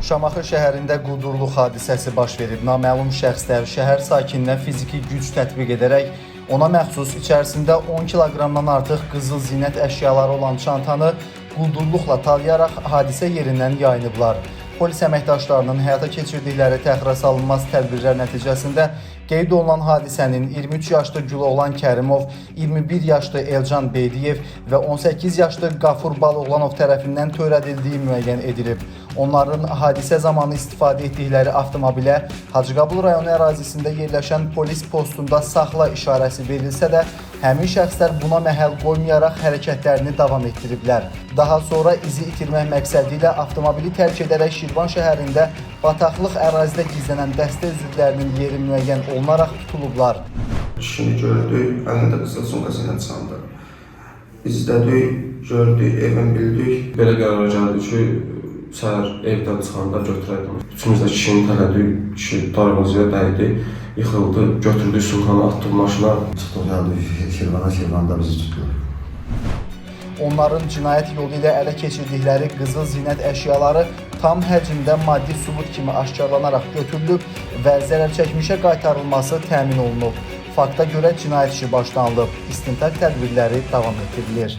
Şamaxı şəhərində quldurluq hadisəsi baş verib. Naməlum şəxslər şəhər sakininə fiziki güc tətbiq edərək ona məxsus içərisində 10 kiloqramdan artıq qızıl zinət əşyaları olan çantanı quldurluqla talayaraq hadisə yerindən yayınıblar. Polis əməkdaşlarının həyata keçirdikləri təxirə salınmaz tədbirlər nəticəsində qeyd olunan hadisənin 23 yaşlı Güloğlan Kərimov, 21 yaşlı Elcan Beydiyev və 18 yaşlı Qafur Baloğlanov tərəfindən törədildiyi müəyyən edilib. Onların hadisə zamanı istifadə etdikləri avtomobilə Hacıqabul rayonu ərazisində yerləşən polis postunda saxla işarəsi verilsə də, həmin şəxslər buna məhəl qoymayaraq hərəkətlərini davam etdiriblər. Daha sonra izi itirmək məqsədi ilə avtomobili tərk edərək Şirvan şəhərində bataqlıq ərazidə gizlənən dəstə üzvlərinin yeri müəyyən olunaraq tutulublar. Kişini gördük, əlində qızıl sumkası ilə çıxandı. İzlədik, gördük, evin bildik. Belə qərara gəldik ki, səhər evdən çıxanda götürəydim. Üçümüz də kişini tələdik, kişi darğacıya dəydi, yıxıldı, götürdük sumkanı, atdıq maşına. Çıxdıq, gəldik Şirvanda bizi tutdular. Onların cinayət yolu ilə ələ keçirdikləri qızıl zinət əşyaları tam həcmdə maddi sübut kimi aşkarlanaraq götürülüb və zərərçəkmişə qaytarılması təmin olunub. Fakta görə cinayət işi başlanılıb, istintaq tədbirləri davam etdirilir.